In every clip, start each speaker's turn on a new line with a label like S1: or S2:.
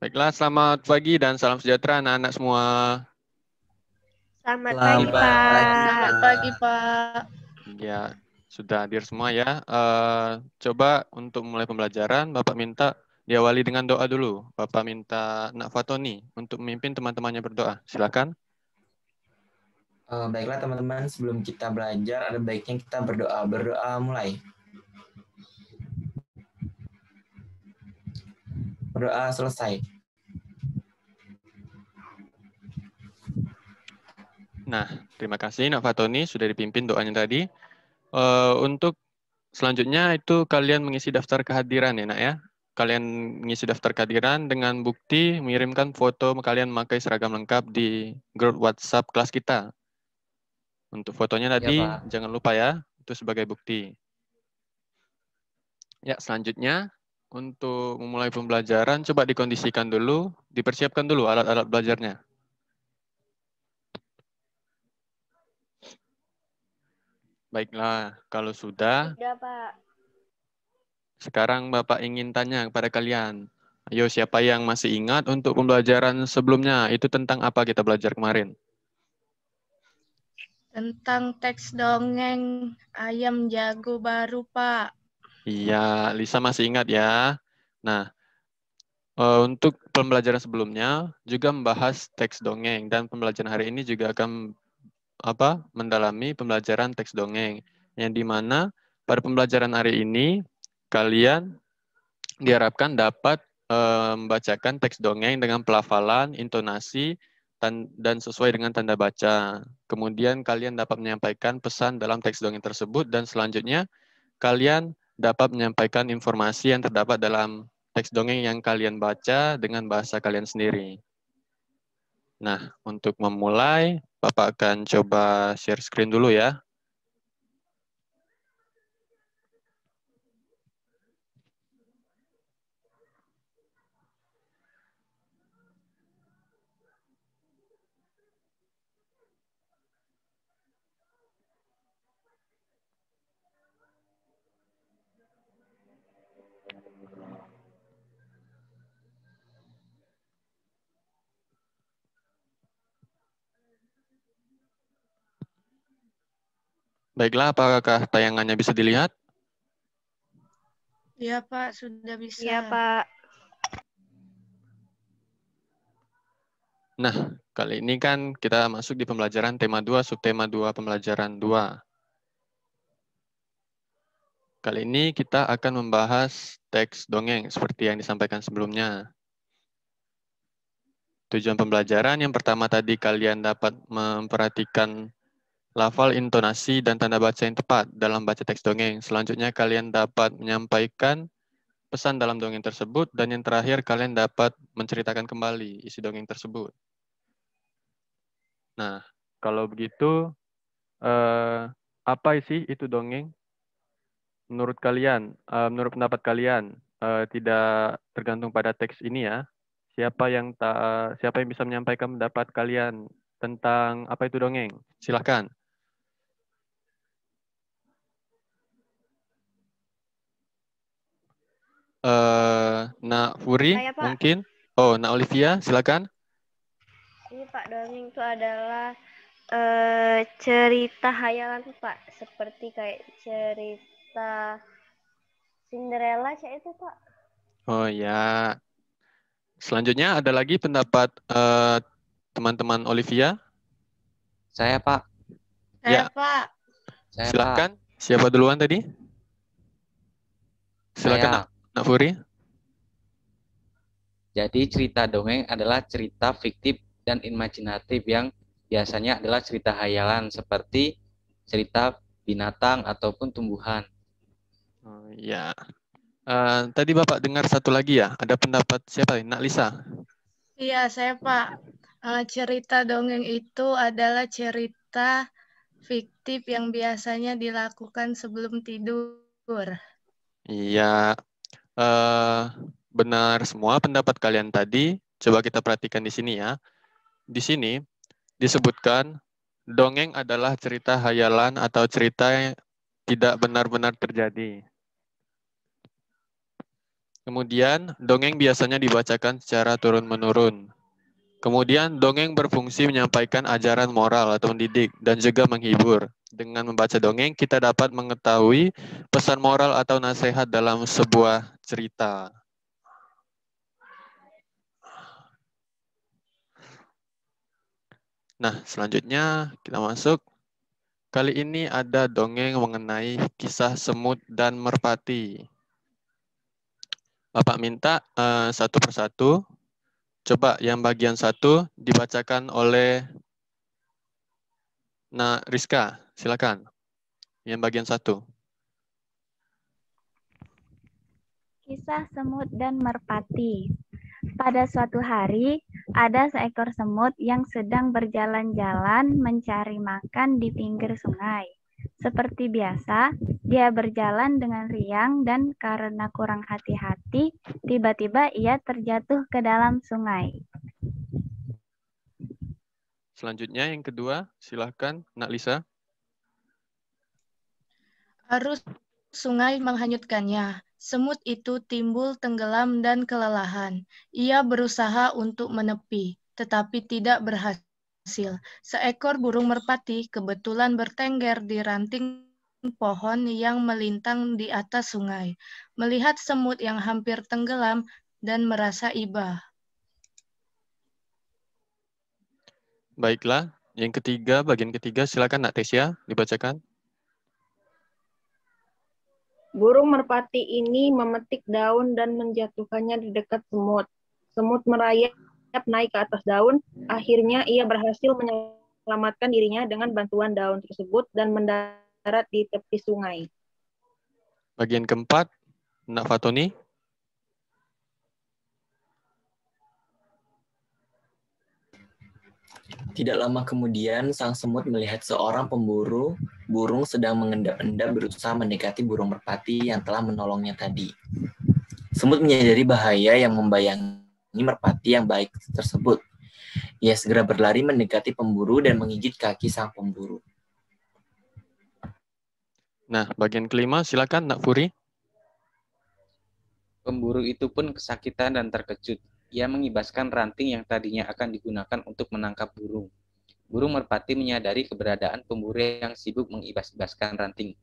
S1: Baiklah, selamat pagi dan salam sejahtera anak-anak semua.
S2: Selamat pagi, Pak.
S3: Selamat pagi, Pak.
S1: Ya, sudah hadir semua ya. Coba untuk mulai pembelajaran, Bapak minta diawali dengan doa dulu. Bapak minta Nak Fatoni untuk memimpin teman-temannya berdoa. Silakan.
S4: Baiklah teman-teman, sebelum kita belajar, ada baiknya kita berdoa. Berdoa mulai. Berdoa selesai.
S1: Nah, terima kasih Nak Fatoni sudah dipimpin doanya tadi. Untuk selanjutnya itu kalian mengisi daftar kehadiran ya Nak ya. Kalian mengisi daftar kehadiran dengan bukti mengirimkan foto kalian memakai seragam lengkap di grup WhatsApp kelas kita. Untuk fotonya tadi jangan lupa ya, itu sebagai bukti. Ya, selanjutnya untuk memulai pembelajaran coba dikondisikan dulu, dipersiapkan dulu alat-alat belajarnya. Baiklah, kalau sudah,
S2: Pak.
S1: sekarang Bapak ingin tanya kepada kalian. Ayo, siapa yang masih ingat untuk pembelajaran sebelumnya? Itu tentang apa kita belajar kemarin?
S3: Tentang teks dongeng ayam jago baru, Pak.
S1: Iya, Lisa masih ingat ya. Nah, untuk pembelajaran sebelumnya juga membahas teks dongeng, dan pembelajaran hari ini juga akan mendalami pembelajaran teks dongeng, yang dimana pada pembelajaran hari ini kalian diharapkan dapat membacakan teks dongeng dengan pelafalan, intonasi, dan sesuai dengan tanda baca. Kemudian kalian dapat menyampaikan pesan dalam teks dongeng tersebut, dan selanjutnya kalian dapat menyampaikan informasi yang terdapat dalam teks dongeng yang kalian baca dengan bahasa kalian sendiri. Nah, untuk memulai, Bapak akan coba share screen dulu ya. Baiklah, apakah tayangannya bisa dilihat?
S3: Iya, Pak, sudah bisa.
S2: Iya, Pak.
S1: Nah, kali ini kan kita masuk di pembelajaran tema 2, subtema 2, pembelajaran 2. Kali ini kita akan membahas teks dongeng seperti yang disampaikan sebelumnya. Tujuan pembelajaran yang pertama tadi kalian dapat memperhatikan lafal, intonasi, dan tanda baca yang tepat dalam baca teks dongeng. Selanjutnya kalian dapat menyampaikan pesan dalam dongeng tersebut, dan yang terakhir kalian dapat menceritakan kembali isi dongeng tersebut. Nah, kalau begitu, apa sih itu dongeng? Menurut kalian, menurut pendapat kalian, tidak tergantung pada teks ini ya. Siapa yang bisa menyampaikan pendapat kalian tentang apa itu dongeng? Silakan. Nak Furi,
S2: Saya, Pak.
S1: mungkin? Oh, Nak Olivia, silakan.
S2: Ini, Pak, dongeng itu adalah cerita hayalan, Pak. Seperti kayak cerita Cinderella, kayak itu, Pak.
S1: Oh ya. Selanjutnya ada lagi pendapat teman-teman Olivia?
S5: Saya, Pak.
S3: Saya,
S1: Ya.
S3: Pak.
S5: Saya,
S1: Silakan.
S5: Pak.
S1: Siapa duluan tadi? Silakan, Nak Furi.
S5: Jadi cerita dongeng adalah cerita fiktif dan imajinatif yang biasanya adalah cerita hayalan seperti cerita binatang ataupun tumbuhan.
S1: Oh, ya. Tadi Bapak dengar satu lagi ya, ada pendapat siapa? Nak Lisa?
S3: Iya, saya, Pak. Cerita dongeng itu adalah cerita fiktif yang biasanya dilakukan sebelum tidur.
S1: Iya, benar semua pendapat kalian tadi. Coba kita perhatikan di sini ya. Di sini disebutkan dongeng adalah cerita hayalan atau cerita yang tidak benar-benar terjadi. Kemudian, dongeng biasanya dibacakan secara turun-menurun. Kemudian, dongeng berfungsi menyampaikan ajaran moral atau mendidik dan juga menghibur. Dengan membaca dongeng, kita dapat mengetahui pesan moral atau nasihat dalam sebuah cerita. Nah, selanjutnya kita masuk. Kali ini ada dongeng mengenai kisah semut dan merpati. Bapak minta satu persatu. Coba yang bagian 1 dibacakan oleh Rizka. Silakan. Yang bagian 1.
S6: Kisah semut dan merpati. Pada suatu hari, ada seekor semut yang sedang berjalan-jalan mencari makan di pinggir sungai. Seperti biasa, dia berjalan dengan riang dan karena kurang hati-hati, tiba-tiba ia terjatuh ke dalam sungai.
S1: Selanjutnya yang kedua, silakan Nak Lisa.
S3: Arus sungai menghanyutkannya. Semut itu timbul tenggelam dan kelelahan. Ia berusaha untuk menepi, tetapi tidak berhasil. Seekor burung merpati kebetulan bertengger di ranting pohon yang melintang di atas sungai. Melihat semut yang hampir tenggelam dan merasa iba.
S1: Baiklah, yang ketiga, bagian ketiga, silakan Nak Tesya dibacakan.
S7: Burung merpati ini memetik daun dan menjatuhkannya di dekat semut. Semut merayap naik ke atas daun. Akhirnya ia berhasil menyelamatkan dirinya dengan bantuan daun tersebut dan mendarat di tepi sungai.
S1: Bagian keempat, Nak Fatoni.
S4: Tidak lama kemudian, sang semut melihat seorang pemburu burung sedang mengendap-endap berusaha mendekati burung merpati yang telah menolongnya tadi. Semut menyadari bahaya yang membayangi merpati yang baik tersebut. Ia segera berlari mendekati pemburu dan menggigit kaki sang pemburu.
S1: Nah, bagian kelima, silakan Nak Furi.
S5: Pemburu itu pun kesakitan dan terkejut. Ia mengibaskan ranting yang tadinya akan digunakan untuk menangkap burung. Burung merpati menyadari keberadaan pemburu yang sibuk mengibas-ibaskan ranting.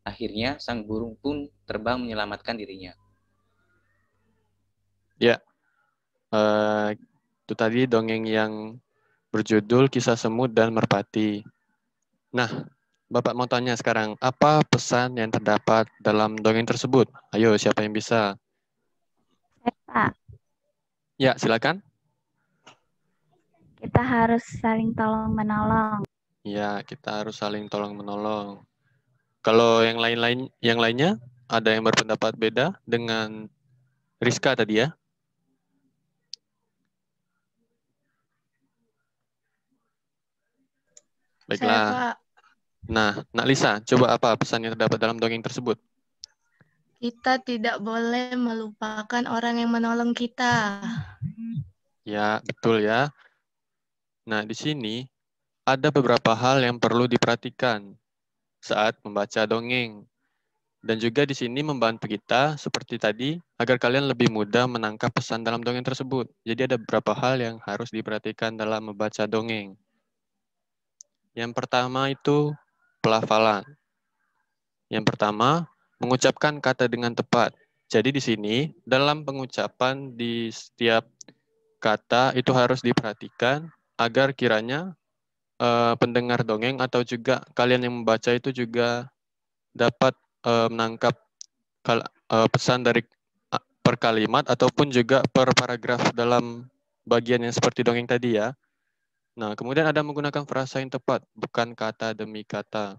S5: Akhirnya, sang burung pun terbang menyelamatkan dirinya.
S1: Ya, itu tadi dongeng yang berjudul Kisah Semut dan Merpati. Nah, Bapak mau tanya sekarang, apa pesan yang terdapat dalam dongeng tersebut? Ayo, siapa yang bisa?
S6: Pak,
S1: Ya, silakan.
S6: kita harus saling tolong-menolong.
S1: Ya, kita harus saling tolong-menolong. Kalau yang lainnya, ada yang berpendapat beda dengan Rizka tadi ya? Baiklah.
S3: Saya, Pak.
S1: Nah, Nak Lisa, coba apa pesan yang terdapat dalam dongeng tersebut?
S3: Kita tidak boleh melupakan orang yang menolong kita.
S1: Ya, betul ya. Nah, di sini ada beberapa hal yang perlu diperhatikan saat membaca dongeng. Dan juga di sini membantu kita seperti tadi agar kalian lebih mudah menangkap pesan dalam dongeng tersebut. Jadi ada beberapa hal yang harus diperhatikan dalam membaca dongeng. Yang pertama itu pelafalan. Yang pertama, mengucapkan kata dengan tepat. Jadi di sini dalam pengucapan di setiap kata itu harus diperhatikan agar kiranya pendengar dongeng atau juga kalian yang membaca itu juga dapat menangkap pesan dari per kalimat ataupun juga per paragraf dalam bagian yang seperti dongeng tadi ya. Nah, kemudian ada menggunakan frasa yang tepat, bukan kata demi kata.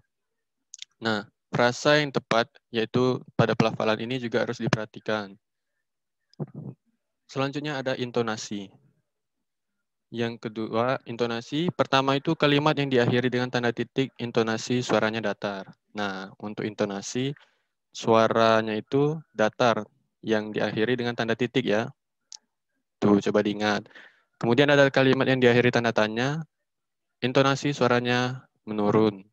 S1: Nah, frasa yang tepat yaitu pada pelafalan ini juga harus diperhatikan. Selanjutnya ada intonasi. Yang kedua, intonasi. Pertama itu kalimat yang diakhiri dengan tanda titik, intonasi suaranya datar. Nah, untuk intonasi, suaranya itu datar yang diakhiri dengan tanda titik ya. Tuh, coba diingat. Kemudian ada kalimat yang diakhiri tanda tanya, intonasi suaranya menurun.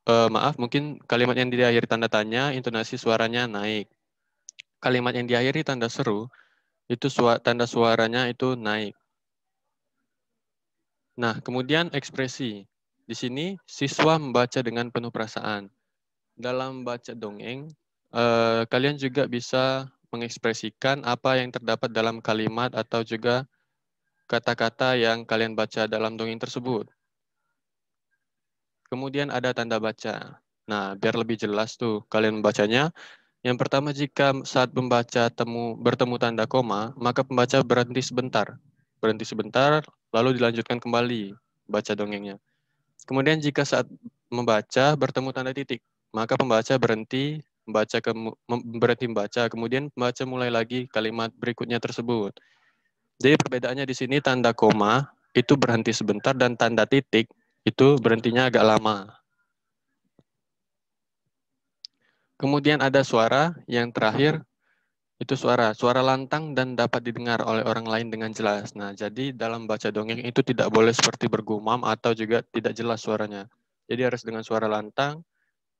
S1: Maaf, mungkin kalimat yang diakhiri tanda tanya, intonasi suaranya naik. kalimat yang diakhiri tanda seru, itu tanda suaranya itu naik. Nah, kemudian ekspresi. Di sini siswa membaca dengan penuh perasaan. Dalam baca dongeng, kalian juga bisa mengekspresikan apa yang terdapat dalam kalimat atau juga kata-kata yang kalian baca dalam dongeng tersebut. Kemudian ada tanda baca. Nah, biar lebih jelas tuh kalian membacanya. Yang pertama, jika saat membaca bertemu tanda koma, maka pembaca berhenti sebentar. Berhenti sebentar, lalu dilanjutkan kembali baca dongengnya. Kemudian jika saat membaca bertemu tanda titik, maka pembaca berhenti membaca, kemudian pembaca mulai lagi kalimat berikutnya tersebut. Jadi perbedaannya di sini tanda koma itu berhenti sebentar dan tanda titik itu berhentinya agak lama. Kemudian ada suara yang terakhir, itu suara lantang dan dapat didengar oleh orang lain dengan jelas. Nah, jadi dalam baca dongeng itu tidak boleh seperti bergumam atau juga tidak jelas suaranya. Jadi harus dengan suara lantang,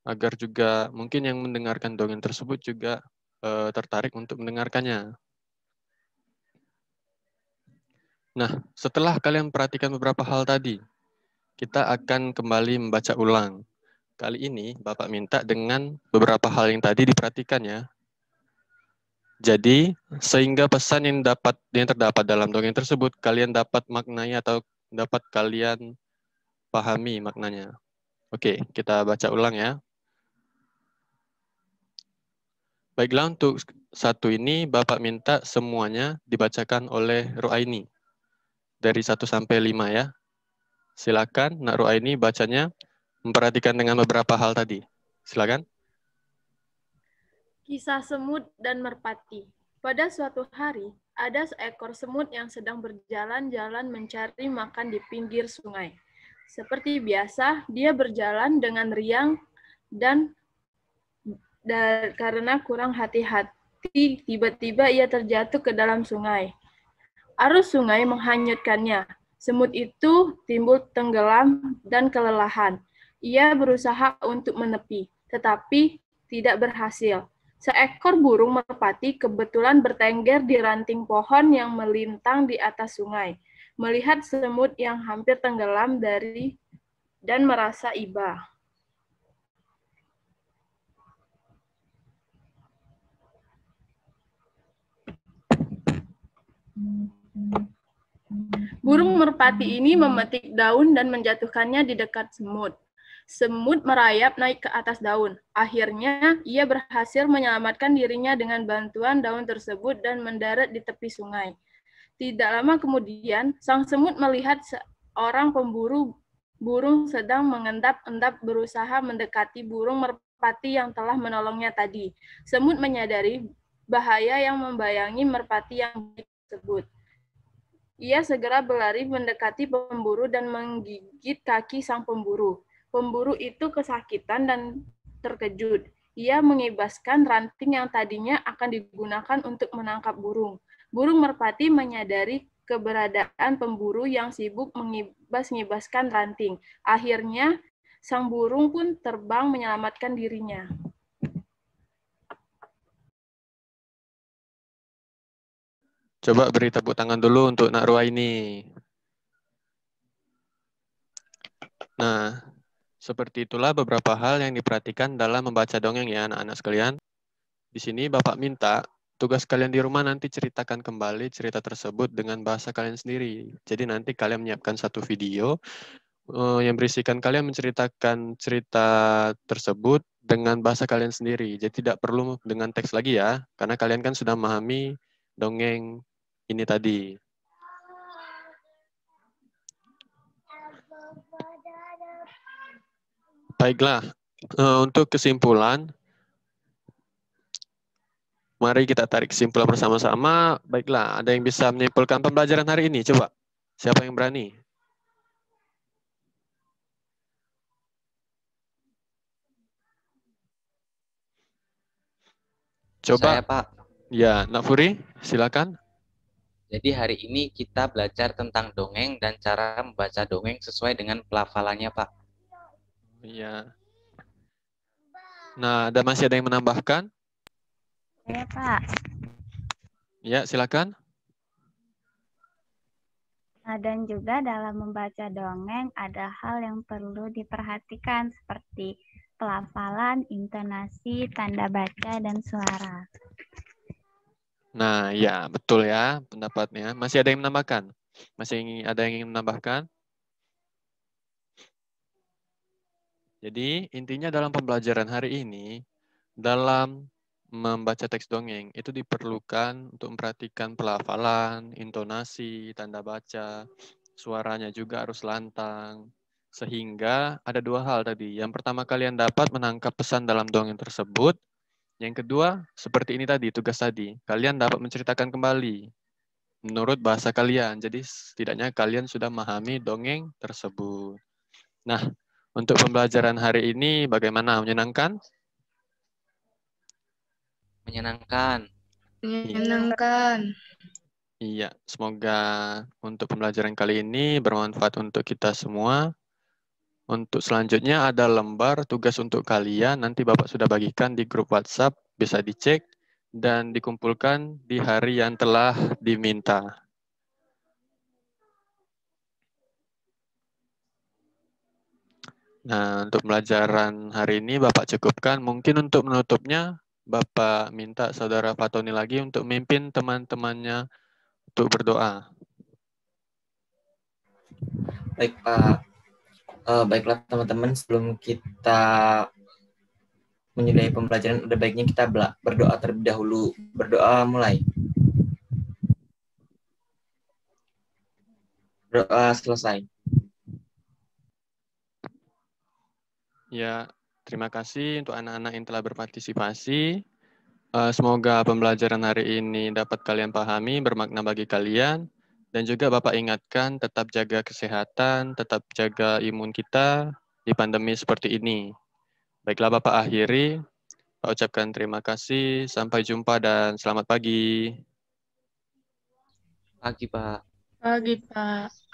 S1: agar juga mungkin yang mendengarkan dongeng tersebut juga tertarik untuk mendengarkannya. Nah, setelah kalian perhatikan beberapa hal tadi, kita akan kembali membaca ulang. Kali ini Bapak minta dengan beberapa hal yang tadi diperhatikan ya. Jadi, sehingga pesan yang terdapat dalam dongeng tersebut, kalian dapat maknai atau dapat kalian pahami maknanya. Oke, kita baca ulang ya. Baiklah, untuk satu ini Bapak minta semuanya dibacakan oleh Ruaini. Dari 1 sampai 5 ya. Silakan, Nak Ruaini bacanya, memperhatikan dengan beberapa hal tadi. Silakan.
S3: Kisah semut dan merpati. Pada suatu hari, ada seekor semut yang sedang berjalan-jalan mencari makan di pinggir sungai. Seperti biasa, dia berjalan dengan riang dan karena kurang hati-hati, tiba-tiba ia terjatuh ke dalam sungai. Arus sungai menghanyutkannya. Semut itu timbul tenggelam dan kelelahan. Ia berusaha untuk menepi, tetapi tidak berhasil. Seekor burung merpati kebetulan bertengger di ranting pohon yang melintang di atas sungai. Melihat semut yang hampir tenggelam dan merasa iba. Burung merpati ini memetik daun dan menjatuhkannya di dekat semut. Semut merayap naik ke atas daun. Akhirnya, ia berhasil menyelamatkan dirinya dengan bantuan daun tersebut dan mendarat di tepi sungai. Tidak lama kemudian, sang semut melihat seorang pemburu burung sedang mengendap-endap berusaha mendekati burung merpati yang telah menolongnya tadi. Semut menyadari bahaya yang membayangi merpati yang tersebut. Ia segera berlari mendekati pemburu dan menggigit kaki sang pemburu. Pemburu itu kesakitan dan terkejut. Ia mengibaskan ranting yang tadinya akan digunakan untuk menangkap burung. Burung merpati menyadari keberadaan pemburu yang sibuk mengibas-ngibaskan ranting. Akhirnya, sang burung pun terbang menyelamatkan dirinya.
S1: Coba beri tepuk tangan dulu untuk Nak Ruaini. Nah, seperti itulah beberapa hal yang diperhatikan dalam membaca dongeng ya anak-anak sekalian. Di sini Bapak minta tugas kalian di rumah nanti ceritakan kembali cerita tersebut dengan bahasa kalian sendiri. Jadi nanti kalian menyiapkan satu video yang berisikan kalian menceritakan cerita tersebut dengan bahasa kalian sendiri. Jadi tidak perlu dengan teks lagi ya, karena kalian kan sudah memahami dongeng ini tadi. Baiklah, untuk kesimpulan, mari kita tarik kesimpulan bersama-sama. Baiklah, ada yang bisa menyimpulkan pembelajaran hari ini? Coba, siapa yang berani? Coba.
S5: Saya, Pak.
S1: Ya, Nak Furi, silakan.
S5: Jadi hari ini kita belajar tentang dongeng dan cara membaca dongeng sesuai dengan pelafalannya, Pak.
S1: Iya. Nah, masih ada yang menambahkan?
S6: Ya, Pak.
S1: Ya, silakan.
S6: Nah, dan juga dalam membaca dongeng ada hal yang perlu diperhatikan seperti pelafalan, intonasi, tanda baca, dan suara.
S1: Nah, ya, betul ya pendapatnya. Masih ada yang menambahkan? Masih ada yang ingin menambahkan? Jadi, intinya dalam pembelajaran hari ini, dalam membaca teks dongeng, itu diperlukan untuk memperhatikan pelafalan, intonasi, tanda baca, suaranya juga harus lantang. Sehingga ada dua hal tadi. Yang pertama, kalian dapat menangkap pesan dalam dongeng tersebut. Yang kedua, seperti ini tadi, tugas tadi. Kalian dapat menceritakan kembali menurut bahasa kalian. Jadi, setidaknya kalian sudah memahami dongeng tersebut. Nah, untuk pembelajaran hari ini bagaimana? Menyenangkan?
S5: Menyenangkan.
S3: Menyenangkan.
S1: Iya, semoga untuk pembelajaran kali ini bermanfaat untuk kita semua. Untuk selanjutnya ada lembar tugas untuk kalian. Nanti Bapak sudah bagikan di grup WhatsApp, bisa dicek dan dikumpulkan di hari yang telah diminta. Nah, untuk pembelajaran hari ini Bapak cukupkan. Mungkin untuk menutupnya, Bapak minta Saudara Fatoni lagi untuk memimpin teman-temannya untuk berdoa.
S4: Baik, Pak. Baiklah teman-teman, sebelum kita menyudahi pembelajaran, udah baiknya kita berdoa terlebih dahulu. Berdoa mulai. Doa selesai.
S1: Ya, terima kasih untuk anak-anak yang telah berpartisipasi. Semoga pembelajaran hari ini dapat kalian pahami, bermakna bagi kalian. Dan juga Bapak ingatkan, tetap jaga kesehatan, tetap jaga imun kita di pandemi seperti ini. Baiklah Bapak akhiri, Pak ucapkan terima kasih, sampai jumpa dan selamat pagi.
S5: Pagi, Pak.
S3: Pagi, Pak.